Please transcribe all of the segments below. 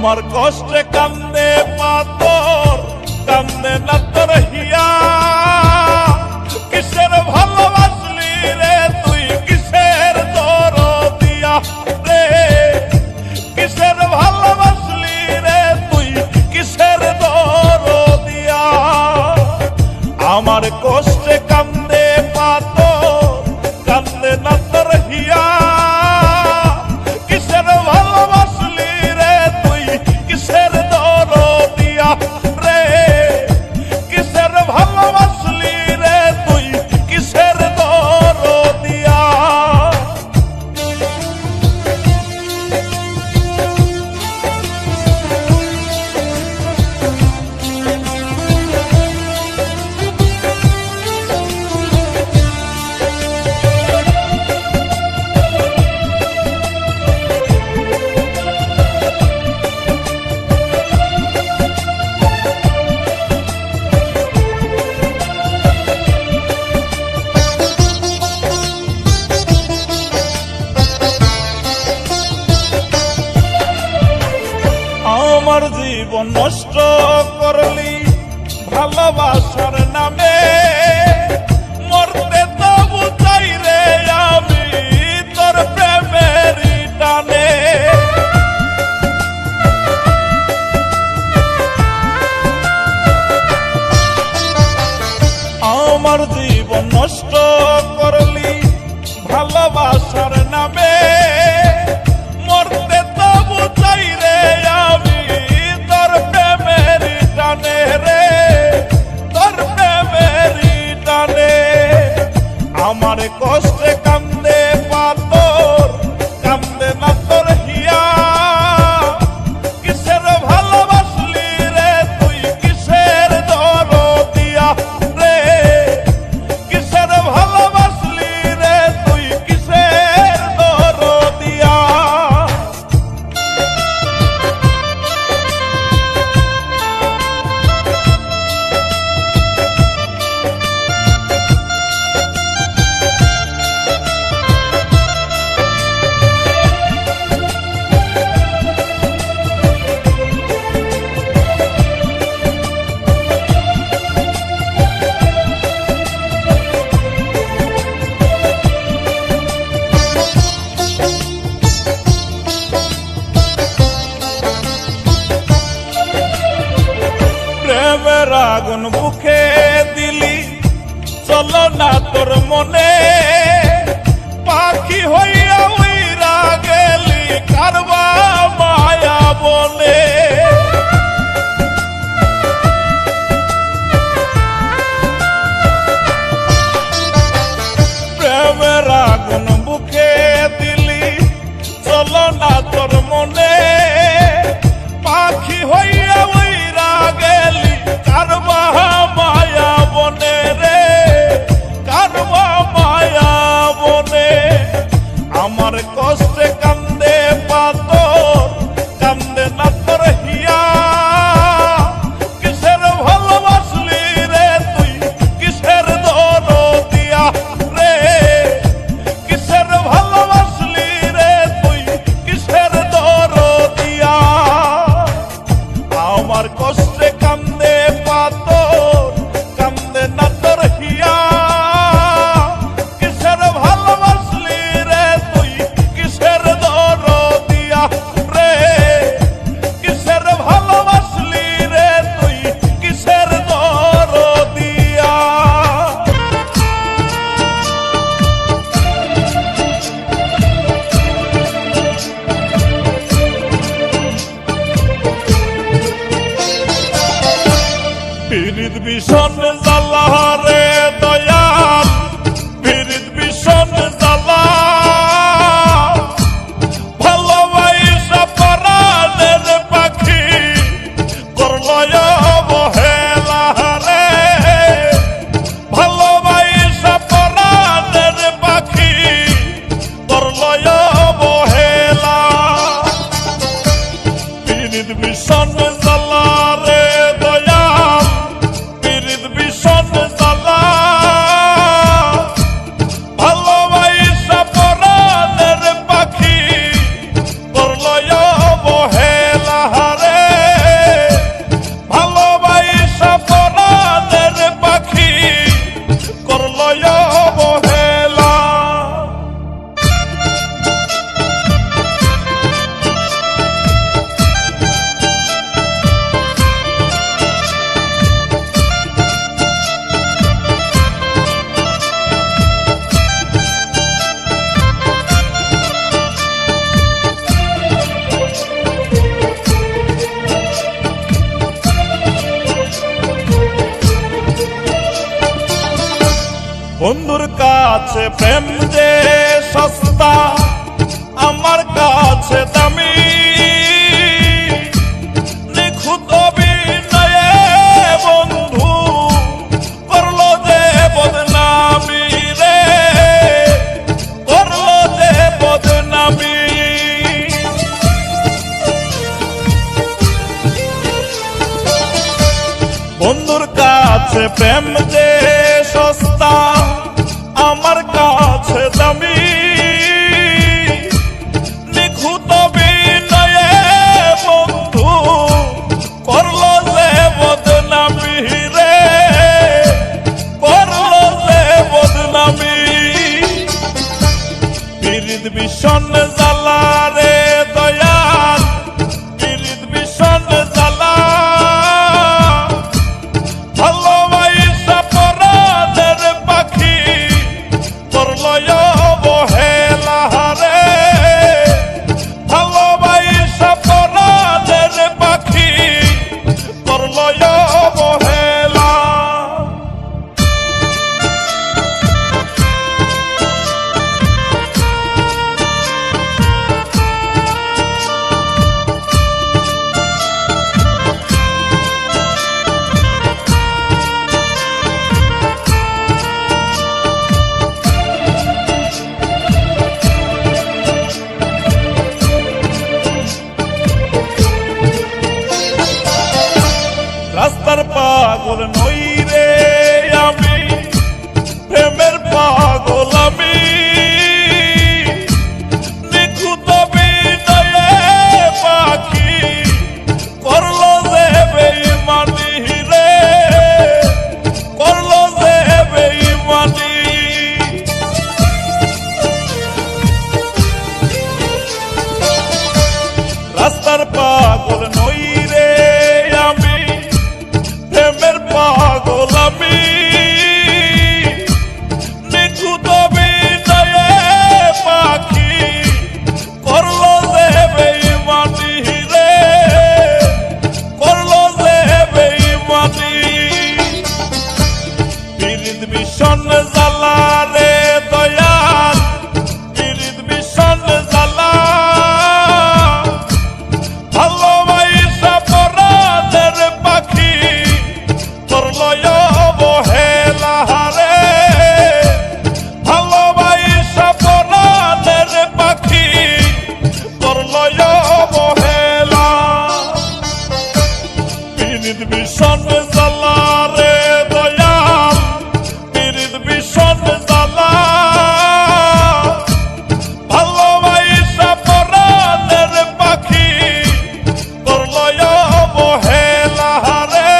আমার কষ্টে কান্দে পাথর, কান্দে না তোর হিয়া। কিসের ভালোবাসলি রে তুই, কিসের দরদিয়া রে, কিসের ভালোবাসলি রে তুই, কিসের দরদিয়া। আমার কষ্টে কান্দে পাথর, কান্দে না তোর হিয়া। কিসের ভালোবাসলি রে তুই, কিসের দরদিয়া রে, কিসের ভালোবাসলি রে তুই, কিসের দরদিয়া। আমার জীবন নষ্ট করলি ভালোবাসার নামে, মরতে তবু চাই রে আমি তোর প্রেমের টানে। আমার জীবন নষ্ট করলি ভালোবাসার নামে, মরতে তবু চাই রে আমি তোর প্রেমের টানে রে, তোর প্রেমের টানে। আমার কষ্টে কান্দে পাথর, কান্দে না তোর হিয়া। কিসের ভালোবাসলি রে তুই, কিসের দরদিয়া রে, কিসের ভালোবাসলি রে তুই, কিসের দরদিয়া। প্রেমের আগুন বুকে দিলি, চলো না তোর মনে। পাখি হইয়া উইরা গেলি কারবা মায়া বনে। প্রেমের আগুন বুকে দিলি, চলো না তোর মনে। পাখি হইয়া উইরা গেলি কারবা মায়া বনে রে, কারবা মায়া বনে। আমার কষ্টে কান্দে পাথর, কান্দে না তোর হিয়া। কিসের ভালোবাসলি রে তুই, কিসের দরদিয়া রে, কিসের ভালোবাসলি রে তুই, কিসের দরদিয়া। আমার কষ্টে কান্দে পাথর, কান্দে না তোর হিয়া। কিসের ভালোবাসলি রে তুই, কিসের দরদিয়া রে, কিসের ভালোবাসলি রে তুই, কিসের দরদিয়া। পীড়িত ভীষণ জ্বালা রে দয়াল, পীড়িত ভীষণ জ্বালা। ভালোবাসা পরাণের পাখি করল অবহেলা রে, ভালোবাসা পরাণের পাখি করল অবহেলা। পীড়িত ভীষণ জ্বালা রে দয়াল, পীড়িত ভীষণ জ্বালা। ভালোবাসা পরাণের পাখি করল অবহেলা। কাছে প্রেম যে সস্তা, আমার কাছে দামি। নিখুঁত অভিনয়ে বন্ধু করলো যে বদনামি রে, করলো যে বদনামি। বন্ধুর কাছে প্রেম যে সস্তা, আমার কাছে দামি। নিখুঁত অভিনয়ে বন্ধু করলো যে বদনামি রে, করলো যে বদনামি। পীড়িত ভীষণ জ্বালা রে দয়াল, পীড়িত ভীষণ জ্বালা। ভালোবাসা পরাণের পাখি করলো অবহেলা রে, ভালোবাসা পরাণের পাখি করলো অবহেলা। রাস্তার পাগল নই রে আমি, প্রেমের পাগল আমি। নিখুঁত অভিনয়ে পাখি করলো যে বেঈমানি রে, করলো যে বেঈমানি। রাস্তার পাগল নই রে আমি, প্রেমের পাগল আমি। নিখুঁত অভিনয়ে পাখি করলো যে বেঈমানি রে, করলো যে বেঈমানি। পীড়িত ভীষণ জ্বালা রে দয়াল, পীড়িত ভীষণ জ্বালা। ভালোবাসা পরাণের পাখি করলো অবহেলা রে, ভালোবাসা পরাণের পাখি করলো অবহেলা। পীড়িত ভীষণ জ্বালা রে দয়াল, পীড়িত ভীষণ জ্বালা। ভালোবাসা পরাণের পাখি করলো অবহেলা রে,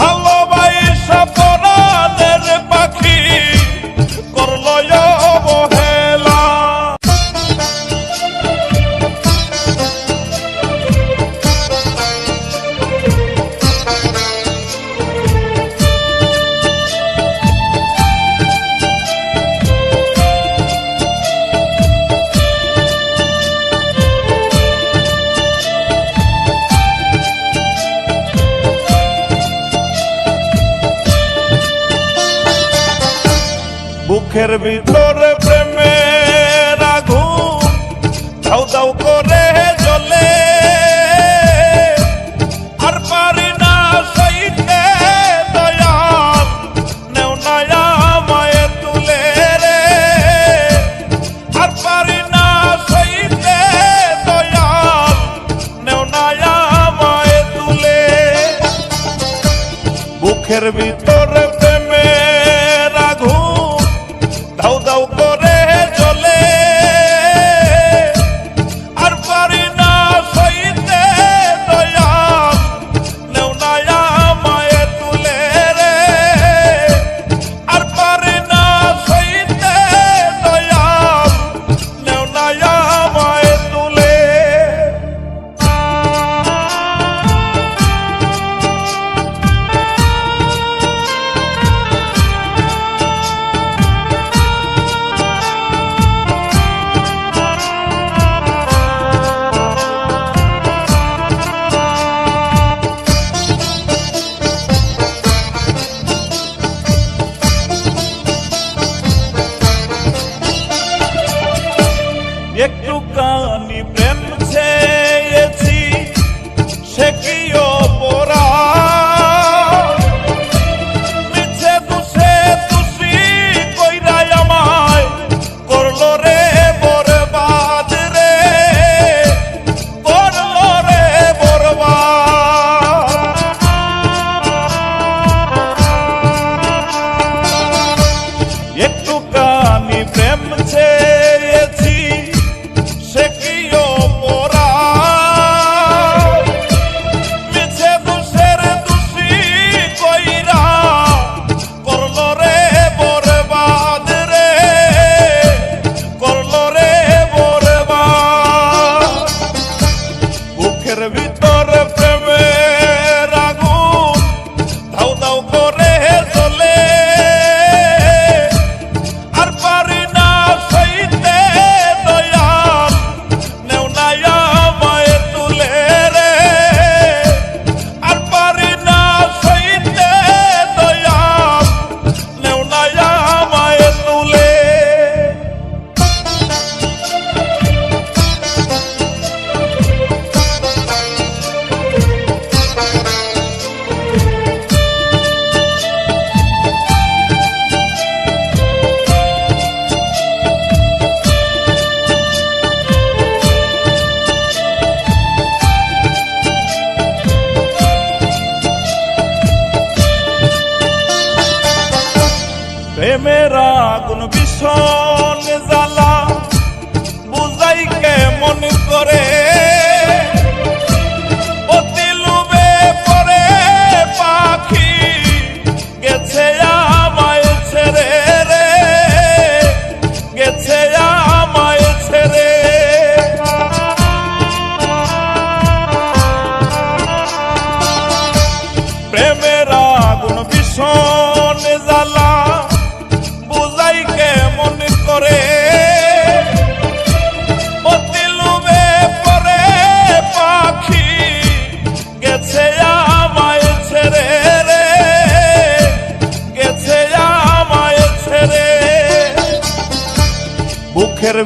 ভালোবাসা পরাণের পাখি করলো অবহেলা। বুকের ভিতরে প্রেমের আগুন দাউ দাউ করে জ্বলে, আর পারি না সইতে দয়াল, নেও না আমায় তুলে রে। আর পারি না সইতে দয়াল, নেও না আমায় তুলে। বুকের ভিতরে প্রেমের আগুন দাউ দাউ করে জ্বলে, আর পারি না সইতে দয়াল, নেও না আমায় তুলে রে। আর পারি না সইতে দয়াল, নেও না আমায় তুলে।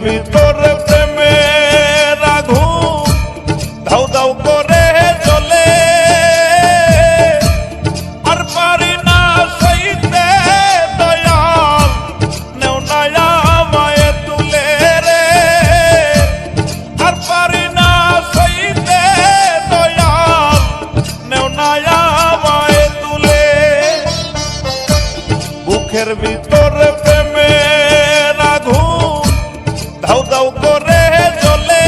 ভিতরে প্রেমের আগুন দাউ দাউ করে জ্বলে, আর পারি না সইতে দয়াল নেও না আমায় তুলে রে, আর পারি না সইতে দয়াল নেও না আমায় তুলে। বুকের ভিতরে প্রেমের আগুন দাউ দাউ করে জ্বলে,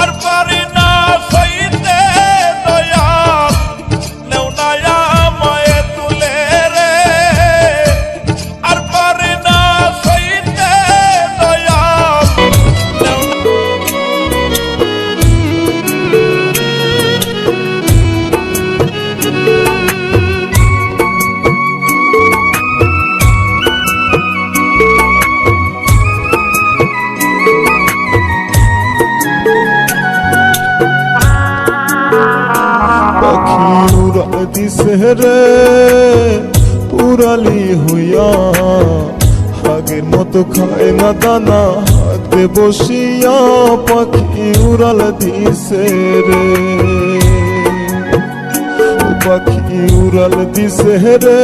আর পারি না সইতে দয়াল নেও না আমায় তুলে রে, আর পারি না সইতে দয়াল নেও না। উড়াল দিছে রে উড়ালি হইয়া, আগের মতো খায় না দানা হাতে বসিয়া, পাখি উড়াল দিছে রে, পাখি উড়াল দিছে রে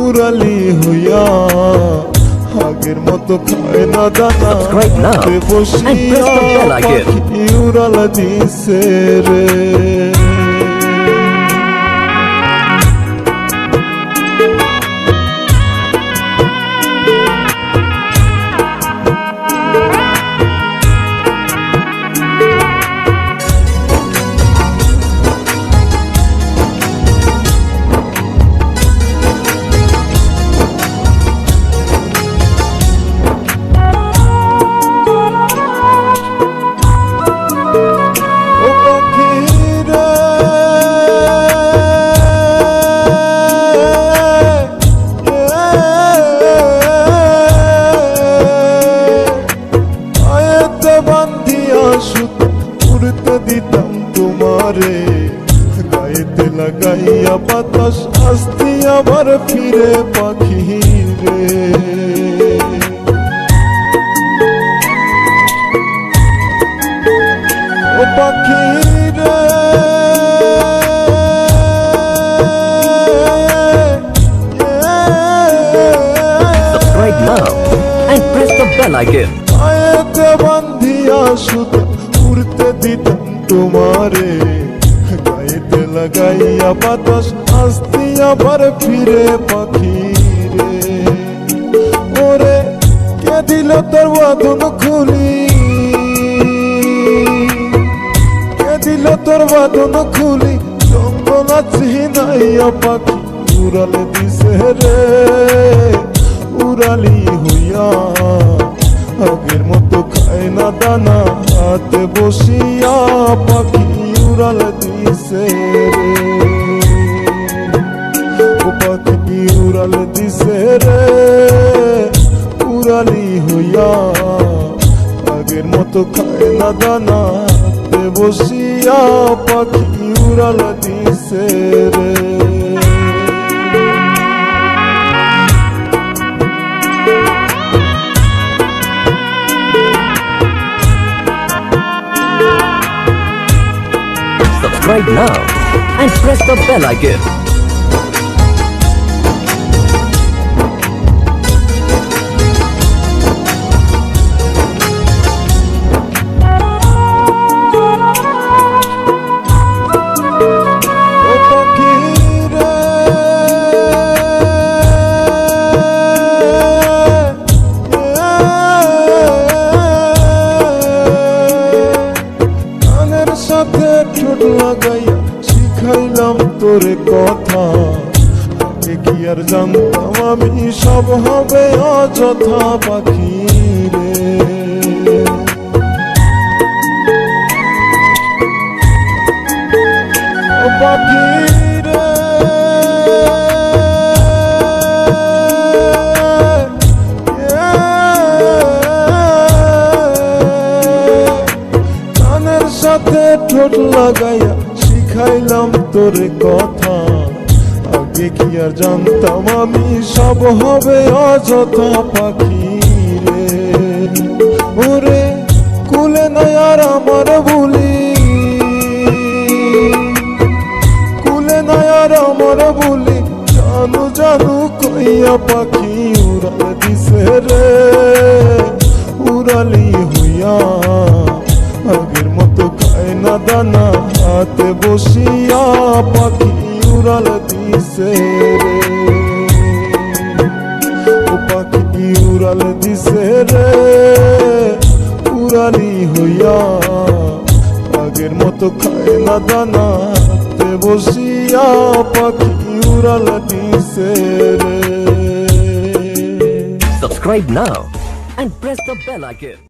উড়ালি হইয়া, আগের মতো খায় না দানা হাতে বসিয়া, পাখি উড়াল দিছে রে। উড়তে দিতাম তোমারে গায়েতে লাগাইয়া বাতাস আসতি আবার ফিরে পাখি রে, ও পাখি রে Subscribe now and press the bell icon. গায়েতে বান্ধিয়া সুতা উড়তে দিতাম তোমারে গায়েতে লাগাইয়া বাতাস আসতি আবার ফিরে পাখি রে, ওরে কে দিল তোর বাঁধন খুলি, কে দিল তোর বাঁধন খুলি, জঙ্গল আছি নাইয়া পাখি উড়াল দিছে রে উড়ালি হইয়া, আগের মতো খায় না দানা হাতে বসিয়া, পাখি উড়াল দিছে রে, ও পাখি উড়াল দিছে রে উড়ালি হইয়া, আগের মতো খায় না দানা হাতে বসিয়া, পাখি উড়াল দিছে রে। Subscribe now and press the bell icon. ও পাখি রে গানের সাথে ঠোঁট লাগাইয়া শিখাইলাম তোরে কথা, আগে কি আর জানতাম আমি সব হবে অযথা পাখি রে, ও পাখি রে গানের সাথে ঠোঁট লাগাইয়া শিখাইলাম তোরে কথা, আগে কি আর জানতাম আমি সব হবে অযথা পাখি রে। ওরে কুলে নাই আর আমার বুলি, কুলে নাই আর আমার বুলি, জানু জানু কইয়া পাখি উড়াল দিছে রে। উড়ালি হইয়া আগের মতো খায় না দানা, হাতে বসিয়া পাখি উড়াল দিছে রে। ও পাখি উড়াল দিছে রে, উড়ালি হইয়া আগের মতো খায় না দানা, হাতে বসিয়া পাখি উড়াল দিছে রে। Subscribe now and press the bell icon.